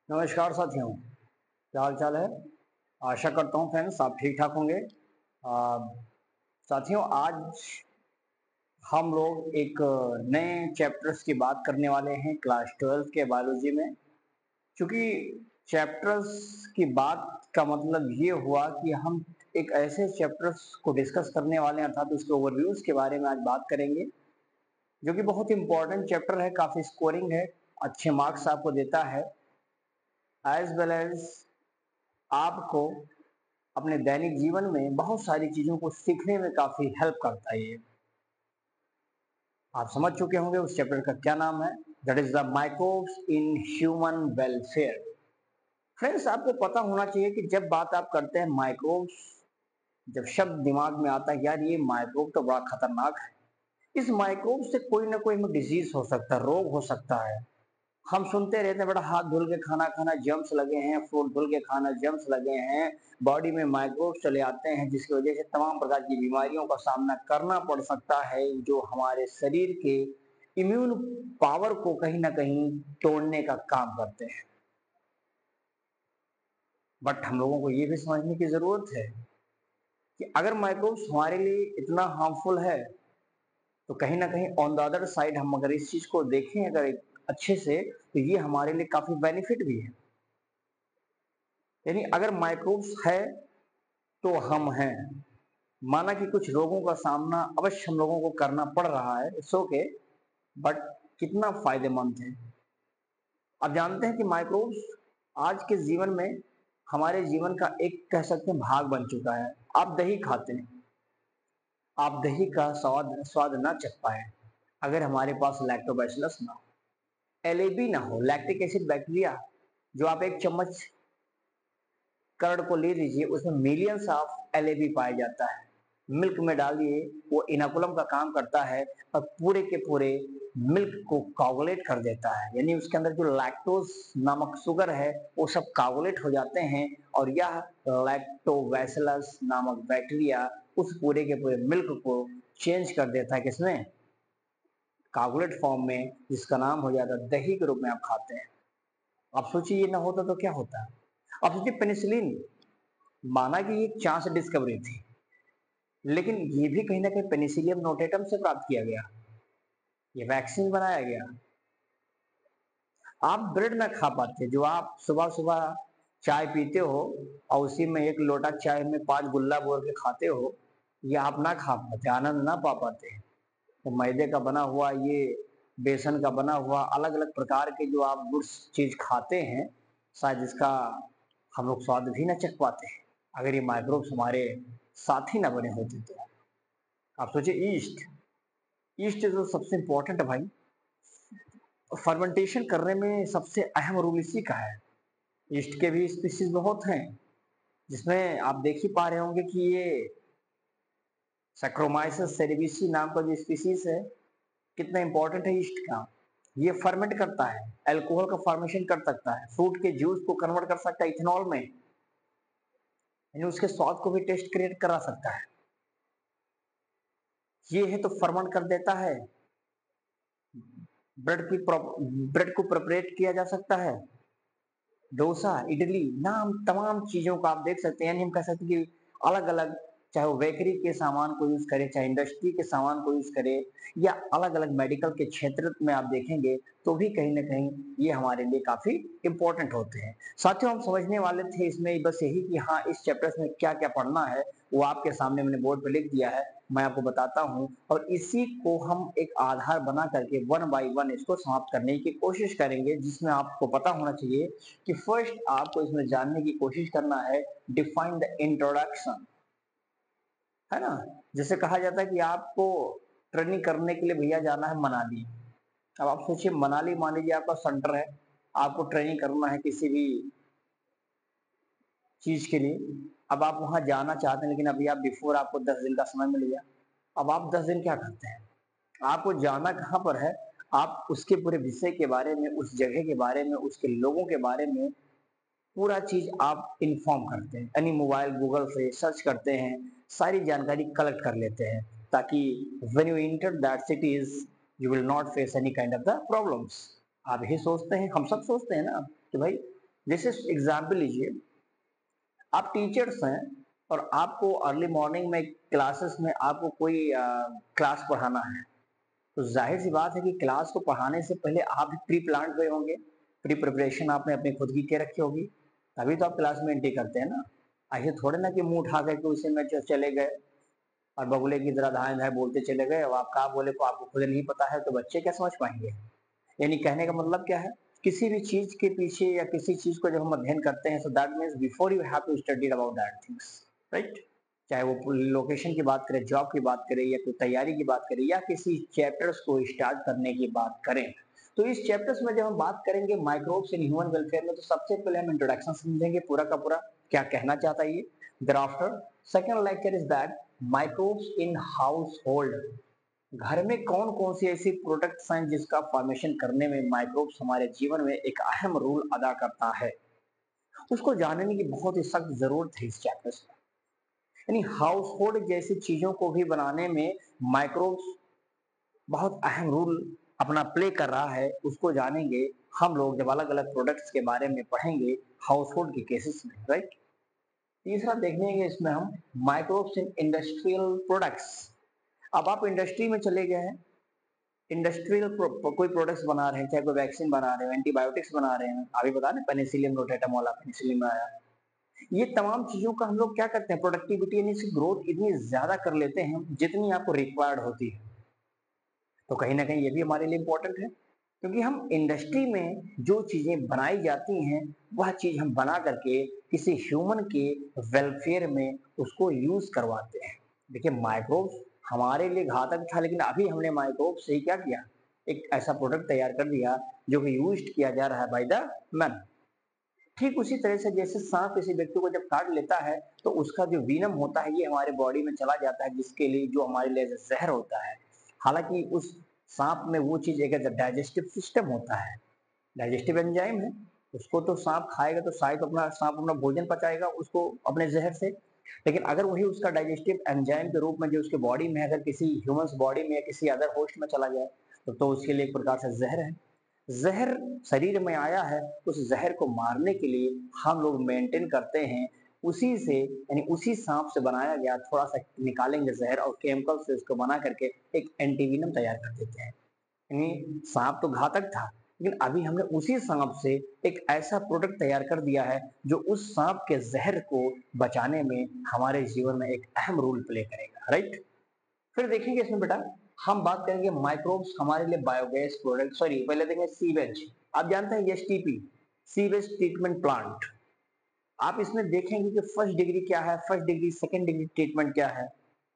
नमस्कार साथियों, क्या हाल चाल है। आशा करता हूँ फ्रेंड्स आप ठीक ठाक होंगे। साथियों, आज हम लोग एक नए चैप्टर्स की बात करने वाले हैं क्लास 12 के बायोलॉजी में। क्योंकि चैप्टर्स की बात का मतलब ये हुआ कि हम एक ऐसे चैप्टर्स को डिस्कस करने वाले हैं, अर्थात उसके ओवरव्यूज के बारे में आज बात करेंगे, जो कि बहुत इंपॉर्टेंट चैप्टर है, काफी स्कोरिंग है, अच्छे मार्क्स आपको देता है, एज वेल एज आपको अपने दैनिक जीवन में बहुत सारी चीजों को सीखने में काफी हेल्प करता है ये। आप समझ चुके होंगे उस चैप्टर का क्या नाम है। That is the microbes in human welfare. Friends, आपको पता होना चाहिए कि जब बात आप करते हैं माइक्रोब्स, जब शब्द दिमाग में आता है यार ये माइक्रोब तो बड़ा खतरनाक है, इस माइक्रोब से कोई ना कोई डिजीज हो सकता है, रोग हो सकता है। हम सुनते रहते हैं बेटा हाथ धुल के खाना खाना, जर्म्स लगे हैं, फ्रूट धुल के खाना, जर्म्स लगे हैं, बॉडी में माइक्रोब्स चले आते हैं, जिसकी वजह से तमाम प्रकार की बीमारियों का सामना करना पड़ सकता है, जो हमारे शरीर के इम्यून पावर को कहीं ना कहीं तोड़ने का काम करते हैं। बट हम लोगों को ये भी समझने की जरूरत है कि अगर माइक्रोब्स हमारे लिए इतना हार्मफुल है, तो कहीं ना कहीं ऑन द अदर साइड हम अगर इस चीज को देखें अगर एक अच्छे से, तो ये हमारे लिए काफी बेनिफिट भी है। यानी अगर माइक्रोब्स है तो हम हैं। माना कि कुछ रोगों का सामना अवश्य हम लोगों को करना पड़ रहा है, इट्स ओके, बट कितना फायदेमंद है। आप जानते हैं कि माइक्रोब्स आज के जीवन में हमारे जीवन का एक कह सकते हैं भाग बन चुका है। आप दही खाते हैं, आप दही का स्वाद स्वाद ना चख पाए अगर हमारे पास लैक्टोबैसिलस ना हो, एलएबी ना हो, लैक्टिक एसिड बैक्टीरिया। जो आप एक चम्मच कर्ड को ले लीजिए, उसमें मिलियंस ऑफ एलएबी पाया जाता है। मिल्क में डालिए, वो इनाकुलम का काम करता है और पूरे के पूरे मिल्क को कागुलेट कर देता है। यानी उसके अंदर जो लैक्टोज नामक शुगर है वो सब कागुलेट हो जाते हैं, और यह लैक्टोबैसिलस नामक बैक्टीरिया उस पूरे के पूरे मिल्क को चेंज कर देता है, किसमें, कागुलेट फॉर्म में, जिसका नाम हो जाता है दही के रूप में आप खाते हैं। आप सोचिए ये ना होता तो क्या होता। आप सोचिए पेनिसिलिन, माना कि ये चांस डिस्कवरी थी, लेकिन ये भी कहीं ना कहीं पेनिसिलियम नोटेटम से प्राप्त किया गया, ये वैक्सीन बनाया गया। आप ब्रेड ना खा पाते, जो आप सुबह सुबह चाय पीते हो और उसी में एक लोटा चाय में 5 गुल्ला बोल के खाते हो, ये आप ना खा पाते, आनंद ना पा पाते। तो मैदे का बना हुआ ये, बेसन का बना हुआ अलग अलग प्रकार के जो आप गुड्स चीज खाते हैं, शायद इसका हम लोग स्वाद भी ना चख पाते हैं अगर ये माइक्रोब्स हमारे साथी ना बने होते तो। आप सोचिए ईस्ट, ईस्ट जो सबसे इंपॉर्टेंट है भाई, फर्मेंटेशन करने में सबसे अहम रोल इसी का है। ईस्ट के भी स्पीसीज बहुत हैं, जिसमें आप देख ही पा रहे होंगे कि ये सैक्रोमाइसिस सेरेविसी नाम का जो स्पीसीज है, कितना इंपॉर्टेंट है ईस्ट का। ये फर्मेंट करता है, अल्कोहल का फॉर्मेशन कर सकता है, फ्रूट के जूस को कन्वर्ट कर सकता है इथेनॉल में, यानी उसके स्वाद को भी टेस्ट क्रिएट करा सकता है। ये है तो फर्मेंट कर देता है। ब्रेड को प्रिपरेट किया जा सकता है, डोसा, इडली, नाम तमाम चीजों का आप देख सकते हैं। यानी हम कह सकते हैं कि अलग अलग, चाहे वो बेकरी के सामान को यूज करे, चाहे इंडस्ट्री के सामान को यूज करे, या अलग अलग मेडिकल के क्षेत्र में आप देखेंगे, तो भी कहीं ना कहीं ये हमारे लिए काफी इंपॉर्टेंट होते हैं। साथियों, हम समझने वाले थे इसमें बस यही कि हाँ इस चैप्टर में क्या क्या पढ़ना है, वो आपके सामने मैंने बोर्ड पे लिख दिया है, मैं आपको बताता हूँ, और इसी को हम एक आधार बना करके वन बाय वन इसको समाप्त करने की कोशिश करेंगे, जिसमें आपको पता होना चाहिए कि फर्स्ट आपको इसमें जानने की कोशिश करना है डिफाइन द इंट्रोडक्शन, है ना। जैसे कहा जाता है कि आपको ट्रेनिंग करने के लिए भैया जाना है मनाली। अब आप सोचिए मनाली मान लीजिए आपका सेंटर है, आपको ट्रेनिंग करना है किसी भी चीज के लिए। अब आप वहां जाना चाहते हैं, लेकिन अभी आप बिफोर आपको 10 दिन का समय मिल गया। अब आप 10 दिन क्या करते हैं, आपको जाना कहाँ पर है, आप उसके पूरे विषय के बारे में, उस जगह के बारे में, उसके लोगों के बारे में पूरा चीज आप इन्फॉर्म करते हैं, यानी मोबाइल गूगल से सर्च करते हैं, सारी जानकारी कलेक्ट कर लेते हैं, ताकि when you enter that cities you will not face any kind of the problems. आप ही सोचते हैं, हम सब सोचते हैं ना कि भाई जैसे एग्जाम्पल लीजिए, आप टीचर्स हैं और आपको अर्ली मॉर्निंग में क्लासेस में आपको कोई क्लास पढ़ाना है, तो जाहिर सी बात है कि क्लास को पढ़ाने से पहले आप भी प्री प्लान हुए होंगे, प्री प्रिपरेशन आपने अपनी खुद की के रखी होगी, तभी तो आप क्लास में एंट्री करते हैं ना। ऐसे थोड़े ना कि मुंह उठा करके उसी में चले गए और बगुले की तरह धाए धाए बोलते चले गए, और आप कहा बोले को आपको खुद नहीं पता है, तो बच्चे क्या समझ पाएंगे। यानी कहने का मतलब क्या है, किसी भी चीज के पीछे या किसी चीज को जब हम अध्ययन करते हैं, so that means before you have to study about that things, right. चाहे वो लोकेशन की बात करें, जॉब की बात करें, या कोई तैयारी की बात करें, या किसी चैप्टर्स को स्टार्ट करने की बात करें, तो इस चैप्टर्स में जब हम बात करेंगे माइक्रोब्स इन ह्यूमन वेलफेयर में, तो सबसे पहले हम इंट्रोडक्शन समझेंगे पूरा का पूरा, क्या कहना चाहता है ये। thereafter second lecture is that microbes in household, घर में कौन कौन सी ऐसी प्रोडक्ट्स हैं जिसका फॉर्मेशन करने में माइक्रोब्स हमारे जीवन में एक अहम रोल अदा करता है, उसको जानने की बहुत ही सख्त जरूरत है इस चैप्टर में। यानी हाउस होल्ड जैसी चीजों को भी बनाने में माइक्रोब्स बहुत अहम रोल अपना प्ले कर रहा है, उसको जानेंगे हम लोग जब अलग अलग प्रोडक्ट्स के बारे में पढ़ेंगे हाउस होल्ड के केसेस में, राइट। तीसरा देखेंगे इसमें हम माइक्रोब्स इन इंडस्ट्रियल प्रोडक्ट्स। अब आप इंडस्ट्री में चले गए हैं, इंडस्ट्रियल कोई प्रोडक्ट्स बना रहे हैं, चाहे कोई वैक्सीन बना रहे हैं, एंटीबायोटिक्स बना रहे हैं, अभी बता रहे पेनिसिलियम, रोटेटामोल पेनिसिलियम आया, ये तमाम चीजों का हम लोग क्या करते हैं, प्रोडक्टिविटी यानी इसकी ग्रोथ इतनी ज्यादा कर लेते हैं जितनी आपको रिक्वायर्ड होती है। तो कहीं ना कहीं ये भी हमारे लिए इम्पोर्टेंट है, क्योंकि हम इंडस्ट्री में जो चीजें बनाई जाती हैं वह चीज हम बना करके किसी ह्यूमन के वेलफेयर में उसको यूज करवाते हैं। देखिए माइक्रोब्स हमारे लिए घातक था, लेकिन अभी हमने माइक्रोब से ही क्या किया, एक ऐसा प्रोडक्ट तैयार कर दिया जो कि यूज किया जा रहा है बाय द मैन। ठीक उसी तरह से जैसे सांप किसी व्यक्ति को जब काट लेता है तो उसका जो वीनम होता है ये हमारे बॉडी में चला जाता है, जिसके लिए जो हमारे लिए जहर होता है। हालांकि उस सांप में वो चीज एक डाइजेस्टिव सिस्टम होता है, डाइजेस्टिव एंजाइम है, उसको तो सांप खाएगा तो शायद अपना सांप अपना भोजन पचाएगा उसको अपने जहर से। लेकिन अगर वही उसका डाइजेस्टिव एंजाइम के रूप में जो उसके बॉडी में अगर किसी ह्यूमंस बॉडी में या किसी अदर होस्ट में चला जाए तो उसके लिए एक प्रकार से जहर है। जहर शरीर में आया है, उस जहर को मारने के लिए हम लोग मेंटेन करते हैं उसी से, यानी उसी सांप से बनाया गया थोड़ा सा निकालेंगे जहर और केमिकल से उसको बना करके एक एंटीवीनम तैयार कर देते हैं। यानी सांप तो घातक था, लेकिन अभी हमने उसी सांप से एक ऐसा प्रोडक्ट तैयार कर दिया है जो उस सांप के जहर को बचाने में हमारे जीवन में एक अहम रोल प्ले करेगा, राइट। फिर देखेंगे इसमें बेटा हम बात करेंगे माइक्रोब्स हमारे लिए बायोगैस प्रोडक्ट, सॉरी पहले देखेंगे सीवेज। आप जानते हैं एसटीपी, सीवेज ट्रीटमेंट प्लांट। आप इसमें देखेंगे कि फर्स्ट डिग्री क्या है, first degree second degree treatment क्या है।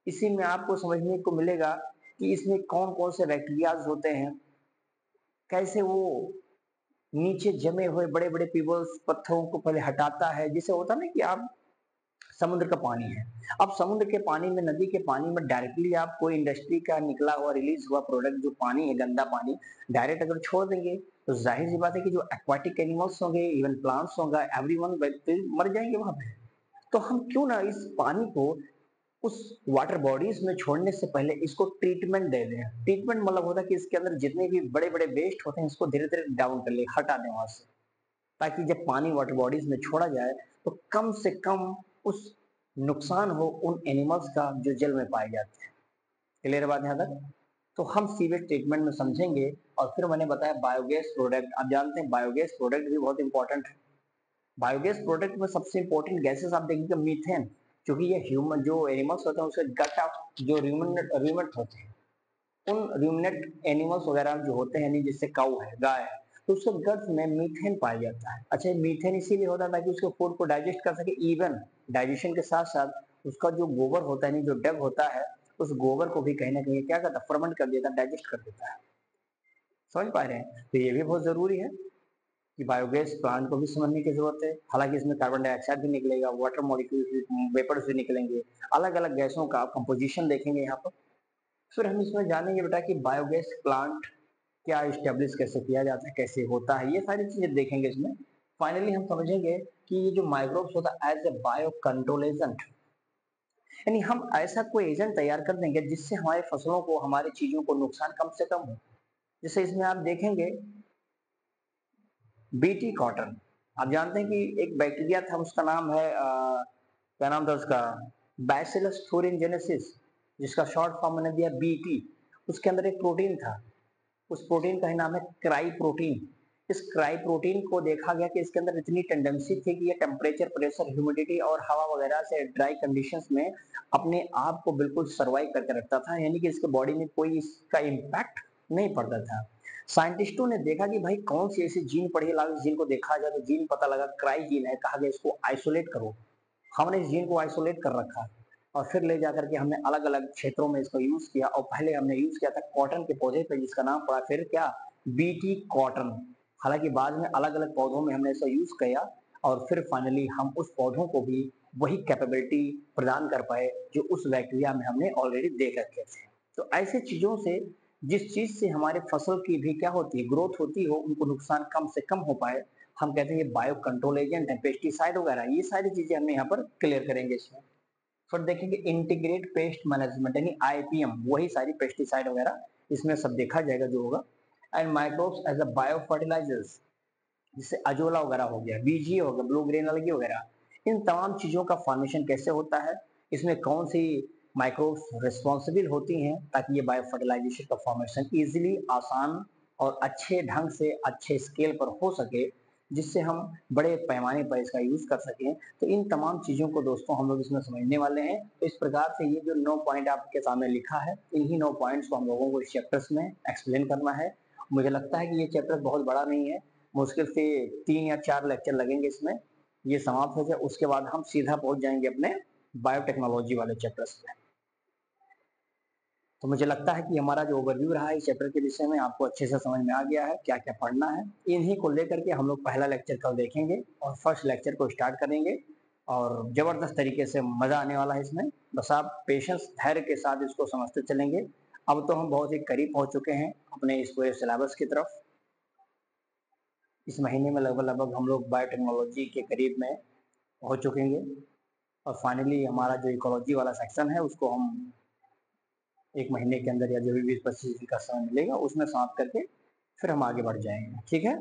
इसी में आपको समझने को मिलेगा कि इसमें कौन कौन से बैक्टीरियाज होते हैं, कैसे वो नीचे जमे हुए बड़े बड़े पीबल्स पत्थरों को पहले हटाता है। जिसे होता है ना कि आप समुद्र का पानी है, अब समुद्र के पानी में, नदी के पानी में डायरेक्टली आप कोई इंडस्ट्री का निकला हुआ रिलीज हुआ प्रोडक्ट जो पानी है, गंदा पानी डायरेक्ट अगर छोड़ देंगे तो जाहिर सी बात है कि जो एक्वाटिक एनिमल्स होंगे, इवन प्लांट्स होगा, एवरीवन मर जाएंगे वहां पे। तो हम क्यों ना इस पानी को उस वाटर बॉडीज में छोड़ने से पहले इसको ट्रीटमेंट दे दें। ट्रीटमेंट मतलब होता है कि इसके अंदर जितने भी बड़े बड़े वेस्ट होते हैं इसको धीरे धीरे डाउन कर ले, हटा दें वहां से, ताकि जब पानी वाटर बॉडीज में छोड़ा जाए तो कम से कम उस नुकसान हो उन एनिमल्स का जो जल में पाए जाते हैं। क्लियर बात है यहाँ तक। तो हम सीवेज ट्रीटमेंट में समझेंगे। और फिर मैंने बताया बायोगैस प्रोडक्ट, आप जानते हैं बायोगैस प्रोडक्ट भी बहुत इंपॉर्टेंट है। बायोगैस प्रोडक्ट में सबसे इंपॉर्टेंट गैसेस आप देखेंगे मीथेन, क्योंकि ये ह्यूमन जो एनिमल्स होते हैं उसके गट ऑफ जो रूमिनेट होते हैं, उन रूमिनेट एनिमल्स वगैरह जो होते हैं, जैसे काऊ है, गाय है, तो उसके गट में मीथेन पाया जाता है। अच्छा, मीथेन इसीलिए होता है ताकि उसके फूड को डाइजेस्ट कर सके। इवन डाइजेशन के साथ साथ उसका जो गोबर होता है, जो डग होता है, उस गोबर को भी कहीं ना कहीं क्या करता है, फर्मेंट कर देता है, डाइजेस्ट कर देता है। समझ पा रहे हैं। तो ये भी बहुत जरूरी है कि बायोगैस प्लांट को भी समझने की जरूरत है। हालांकि इसमें कार्बन डाइऑक्साइड भी निकलेगा, वाटर मॉलिक्यूल्स, वेपर्स भी निकलेंगे, अलग अलग गैसों का कंपोजिशन देखेंगे यहाँ पर। फिर हम इसमें जानेंगे बेटा कि बायोगैस प्लांट क्या इस्टेब्लिश कैसे किया जाता है, कैसे होता है, ये सारी चीजें देखेंगे इसमें। फाइनली हम समझेंगे कि ये जो माइक्रोब्स होता है as a bio control agent, यानी हम ऐसा कोई एजेंट तैयार कर देंगे जिससे हमारे फसलों को, हमारी चीजों को नुकसान कम से कम हो। जैसे इसमें आप देखेंगे बीटी कॉटन, आप जानते हैं कि एक बैक्टीरिया था, उसका नाम है क्या नाम था उसका, बैसिलस thuringiensis, जिसका शॉर्ट फॉर्म मैंने दिया बीटी। उसके अंदर एक प्रोटीन था, उस प्रोटीन का ही नाम है क्राई प्रोटीन। इस क्राई प्रोटीन को देखा गया कि इसके अंदर इतनी टेंडेंसी थी कि ये टेम्परेचर, प्रेशर, ह्यूमिडिटी और हवा वगैरह से ड्राई कंडीशंस में अपने आप को बिल्कुल सर्वाइव करके रखता था, यानी कि इसके बॉडी में कोई इसका इम्पैक्ट नहीं पड़ता था। साइंटिस्टों ने देखा कि भाई कौन सी ऐसी जीन पड़ी है, लाओ इस जीन को देखा जाए, तो जीन पता लगा क्राई जीन है, कहा गया इसको आइसोलेट करो। हमने इस जीन को आइसोलेट कर रखा और फिर ले जाकर के हमने अलग अलग क्षेत्रों में इसको यूज किया, और पहले हमने यूज किया था कॉटन के पौधे पे, जिसका नाम पड़ा फिर क्या, बीटी कॉटन। हालांकि बाद में अलग अलग पौधों में हमने इसका यूज किया, और फिर फाइनली हम उस पौधों को भी वही कैपेबिलिटी प्रदान कर पाए जो उस बैक्टीरिया में हमने ऑलरेडी देख रखे थे। तो ऐसे चीजों से, जिस चीज से हमारे फसल की भी क्या होती है, ग्रोथ होती हो, उनको नुकसान कम से कम हो पाए, हम कहते हैं ये बायो कंट्रोल एजेंट है, पेस्टिसाइड वगैरह, ये सारी चीजें हमने यहाँ पर क्लियर करेंगे इसमें। फिर देखेंगे इंटीग्रेट पेस्ट मैनेजमेंट यानी आईपीएम, वही सारी पेस्टिसाइड वगैरह इसमें सब देखा जाएगा जो होगा। And microbes as a bio fertilizers, जैसे अजोला वगैरह हो गया, बीजीए हो गया, ब्लू ग्रेन अलगी वगैरह, इन तमाम चीजों का फॉर्मेशन कैसे होता है, इसमें कौन सी माइक्रोब्स रिस्पॉन्सिबल होती हैं ताकि ये बायो फर्टिलाइजेशन का फॉर्मेशन इजीली, आसान और अच्छे ढंग से, अच्छे स्केल पर हो सके, जिससे हम बड़े पैमाने पर इसका यूज कर सकें। तो इन तमाम चीजों को दोस्तों हम लोग इसमें समझने वाले हैं। तो इस प्रकार से ये जो 9 पॉइंट आपके सामने लिखा है, इन्हीं 9 पॉइंट्स को हम लोगों को इस चैप्टर्स में एक्सप्लेन करना है। मुझे लगता है कि ये चैप्टर बहुत बड़ा नहीं है, मुश्किल से 3 या 4 लेक्चर लगेंगे इसमें, ये समाप्त हो जाए उसके बाद हम सीधा पहुंच जाएंगे अपने बायोटेक्नोलॉजी वाले चैप्टर्स पे। तो मुझे लगता है कि हमारा जो ओवरव्यू रहा है इस चैप्टर के विषय में आपको अच्छे से समझ में आ गया है, क्या क्या पढ़ना है। इन्हीं को लेकर के हम लोग पहला लेक्चर कल देखेंगे और फर्स्ट लेक्चर को स्टार्ट करेंगे, और जबरदस्त तरीके से मजा आने वाला है इसमें। बस आप पेशेंस, धैर्य के साथ इसको समझते चलेंगे। अब तो हम बहुत ही करीब पहुंच चुके हैं अपने इस पूरे सिलेबस की तरफ। इस महीने में लगभग लगभग हम लोग बायोटेक्नोलॉजी के करीब में पहुंच चुकेंगे, और फाइनली हमारा जो इकोलॉजी वाला सेक्शन है उसको हम 1 महीने के अंदर या जो भी 20-25 दिन का समय मिलेगा उसमें समाप्त करके फिर हम आगे बढ़ जाएंगे। ठीक है,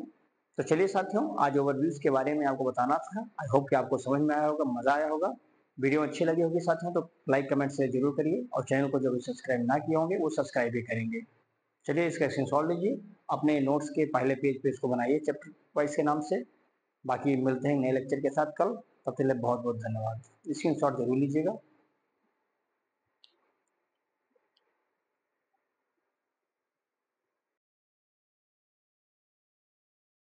तो चलिए साथियों, आज ओवरव्यूज के बारे में आपको बताना था। आई होप कि आपको समझ में आया होगा, मजा आया होगा। वीडियो अच्छी लगी होगी साथियों तो लाइक कमेंट से जरूर करिए, और चैनल को जो भी सब्सक्राइब ना किए होंगे वो सब्सक्राइब भी करेंगे। चलिए इसका स्क्रीनशॉट लीजिए, अपने नोट्स के पहले पेज पे इसको बनाइए चैप्टर वाइज के नाम से। बाकी मिलते हैं नए लेक्चर के साथ कल, तब तक के लिए बहुत बहुत धन्यवाद। स्क्रीनशॉट जरूर लीजिएगा।